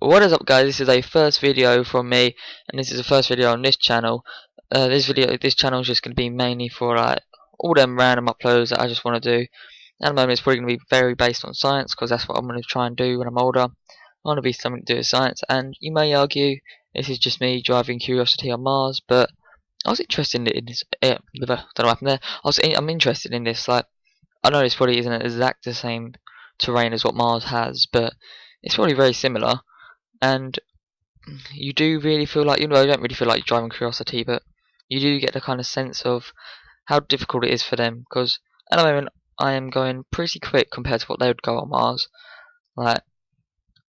What is up, guys? This is a first video from me, and this is the first video on this channel. This channel is just going to be mainly for like all them random uploads that I just want to do. At the moment, it's probably going to be very based on science because that's what I'm going to try and do when I'm older. I want to be something to do with science, and you may argue this is just me driving Curiosity on Mars, but I was interested in this. Don't know what happened there. I'm interested in this. Like, I know this probably isn't exact the same terrain as what Mars has, but it's probably very similar. And you do really feel like, you don't really feel like you're driving Curiosity, but you do get the kind of sense of how difficult it is for them, because at the moment I am going pretty quick compared to what they would go on Mars. Like,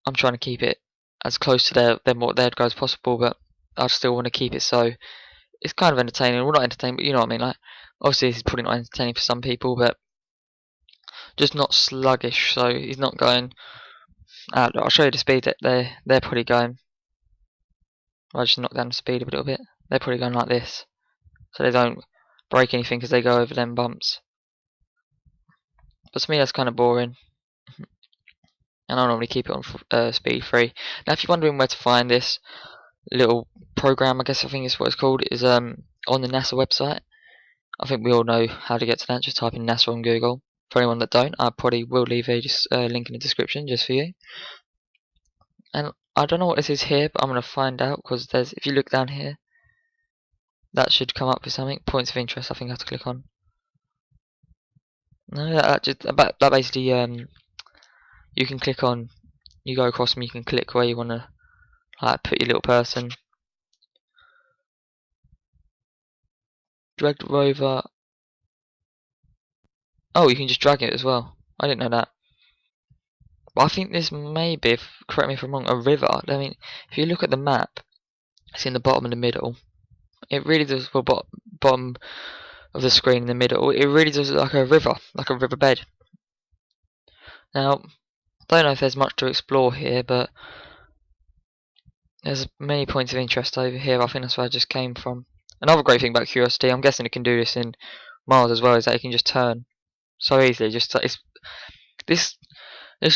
I'm trying to keep it as close to them what they'd go as possible, but I still want to keep it so it's kind of entertaining. Well, not entertaining, but you know what I mean. Like, obviously this is probably not entertaining for some people, but just not sluggish. So he's not going. I'll show you the speed that they're probably going. I'll just knock down the speed a little bit. They're probably going like this, so they don't break anything as they go over them bumps. But to me, that's kind of boring, and I normally keep it on speed 3. Now, if you're wondering where to find this little program, I think is what it's called, is on the NASA website. I think we all know how to get to that. Just type in NASA on Google. For anyone that don't, I probably will leave a link in the description just for you. And I don't know what this is here, but I'm gonna find out, because if you look down here, that should come up with something. Points of interest, I think I have to click on. No, that basically you can click on, you go across them, you can click where you want to like put your little person. Drag the rover. Oh, you can just drag it as well. I didn't know that. But I think this may be, correct me if I'm wrong, a river. I mean, if you look at the map, it's in the bottom and the middle. It really does, well, bottom of the screen in the middle. It really does look like a river, like a riverbed. Now, I don't know if there's much to explore here, but there's many points of interest over here. I think that's where I just came from. Another great thing about Curiosity, I'm guessing it can do this in Mars as well, is that it can just turn so easily. This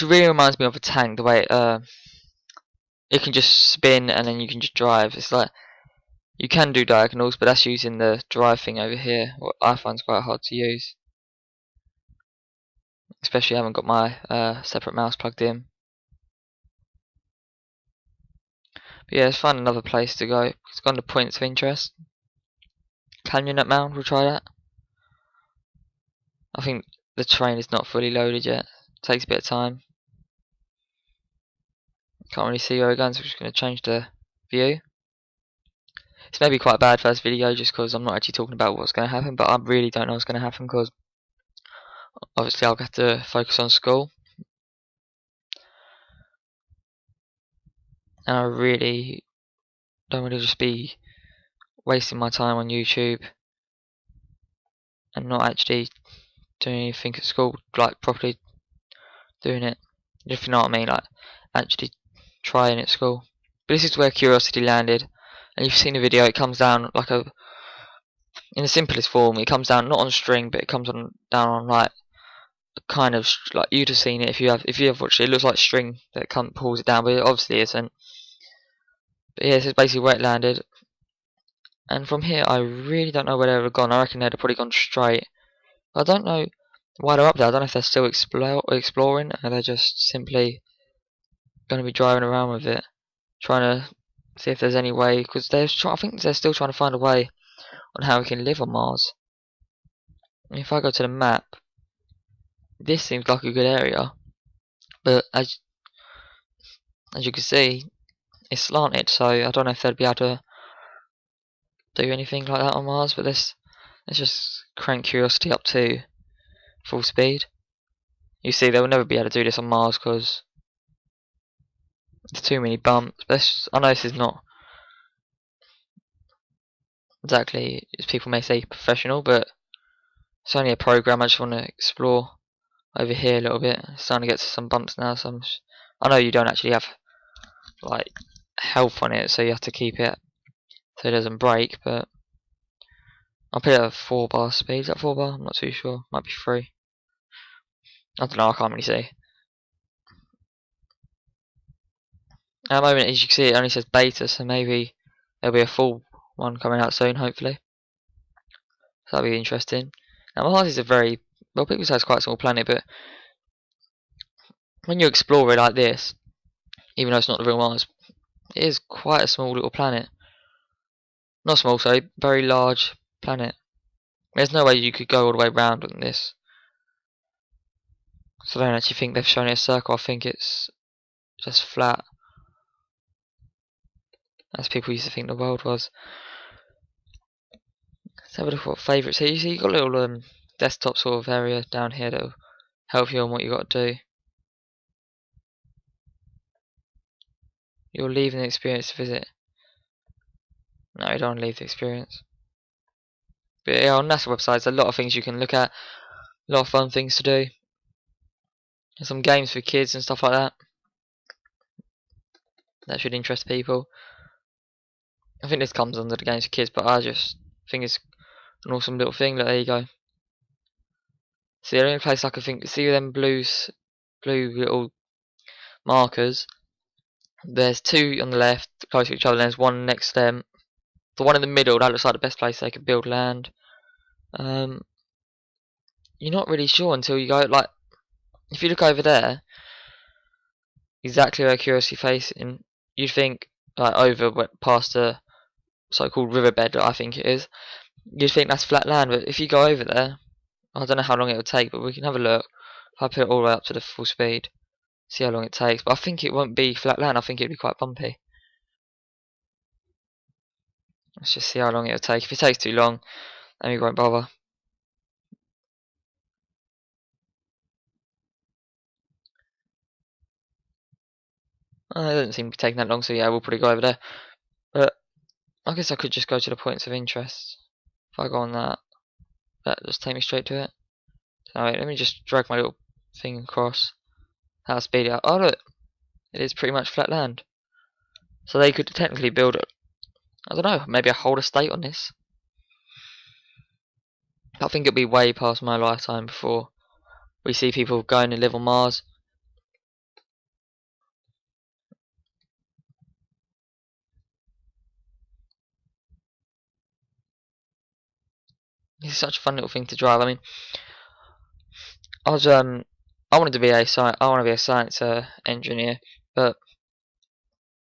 really reminds me of a tank, the way it can just spin and then you can just drive. It's like you can do diagonals, but that's using the drive thing over here, what I find is quite hard to use. Especially I haven't got my separate mouse plugged in. But yeah, let's find another place to go. It's gone to points of interest. Canyon at Mound, we'll try that. I think the train is not fully loaded yet. It takes a bit of time. Can't really see where we're going, so we're just going to change the view. It's maybe quite a bad first video just because I'm not actually talking about what's going to happen, but I really don't know what's going to happen because obviously I'll have to focus on school. And I really don't want to just be wasting my time on YouTube and not actually doing anything at school, like properly doing it, if you know what I mean, like actually trying at school. But this is where Curiosity landed, and you've seen the video. It comes down like in the simplest form. It comes down not on string, but it comes down on like kind of like you'd have seen it if you have watched it. It looks like string that pulls it down, but it obviously isn't. But yeah, this is basically where it landed. And from here, I really don't know where they would have gone. I reckon they'd have probably gone straight. I don't know why they're up there. I don't know if they're still exploring, or they're just simply going to be driving around with it, trying to see if there's any way. Because I think they're still trying to find a way on how we can live on Mars. If I go to the map, this seems like a good area, but as you can see, it's slanted. So I don't know if they'd be able to do anything like that on Mars. But let's just crank Curiosity up to full speed. You see, they will never be able to do this on Mars because there's too many bumps. But I know this is not exactly, as people may say, professional, but it's only a program. I just want to explore over here a little bit. It's starting to get to some bumps now. I know you don't actually have like health on it, so you have to keep it so it doesn't break. But I'll put it at 4 bar speed. Is that 4 bar? I'm not too sure. Might be 3. I don't know. I can't really see. At the moment, as you can see, it only says beta, so maybe there'll be a full one coming out soon, hopefully. So that'll be interesting. Now Mars is a very, well, people say it's quite a small planet, but when you explore it like this, even though it's not the real Mars, it is quite a small little planet. Not small, sorry, very large planet. There's no way you could go all the way round on this. So I don't actually think they've shown it a circle, I think it's just flat. As people used to think the world was. Let's have a look at what favourites here. You see, you've got a little desktop sort of area down here that'll help you on what you got to do. You're leaving the experience to visit. No, you don't want to leave the experience. But yeah, on NASA websites, a lot of things you can look at. A lot of fun things to do. And some games for kids and stuff like that. That should interest people. I think this comes under the games for kids, but I just think it's an awesome little thing. Look, there you go. See, the only place I can think, see them blue little markers. There's two on the left, close to each other. There's one next to them. The one in the middle, that looks like the best place they could build land. You're not really sure until you go, like, if you look over there, exactly where Curiosity facing, you'd think, like, over past the so-called riverbed, I think it is, you'd think that's flat land, but if you go over there, I don't know how long it would take, but we can have a look. If I put it all the way up to the full speed, see how long it takes, but I think it won't be flat land, I think it'd be quite bumpy. Let's just see how long it'll take. If it takes too long, then we won't bother. It doesn't seem to be taking that long, so yeah, we'll probably go over there. But I guess I could just go to the points of interest. If I go on that, that just take me straight to it. So wait, let me just drag my little thing across. That'll speed it up. Oh look, it is pretty much flat land. So they could technically build it. I don't know, maybe a whole estate on this. I think it'll be way past my lifetime before we see people going to live on Mars. It's such a fun little thing to drive. I mean, I wanted to be a science engineer, but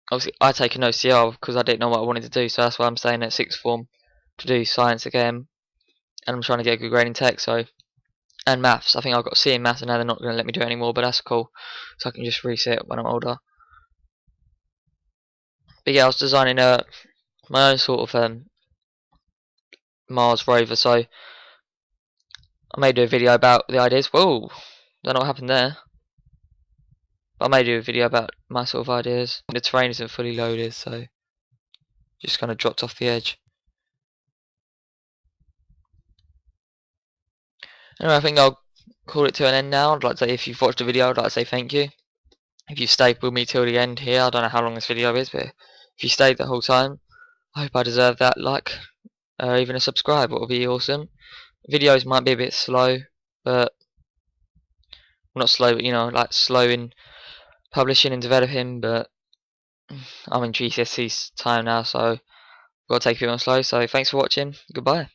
obviously I take an OCR because I didn't know what I wanted to do, so that's why I'm staying at sixth form to do science again, and I'm trying to get a good grade in tech. So, and maths. I think I've got C in maths, and now they're not going to let me do it anymore, but that's cool. So I can just reset when I'm older. But yeah, I was designing my own sort of Mars rover, so I may do a video about the ideas. Whoa, don't know what happened there. But I may do a video about my sort of ideas. The terrain isn't fully loaded, so just kind of dropped off the edge. Anyway, I think I'll call it to an end now. I'd like to say, if you've watched the video, I'd like to say thank you. If you've stayed with me till the end here, I don't know how long this video is, but if you stayed the whole time, I hope I deserve that like, or even a subscribe. It would be awesome. Videos might be a bit slow, but well, not slow, but you know, like slow in publishing and developing. But I'm in GCSE's time now, so I've got to take it a bit more slow. So thanks for watching. Goodbye.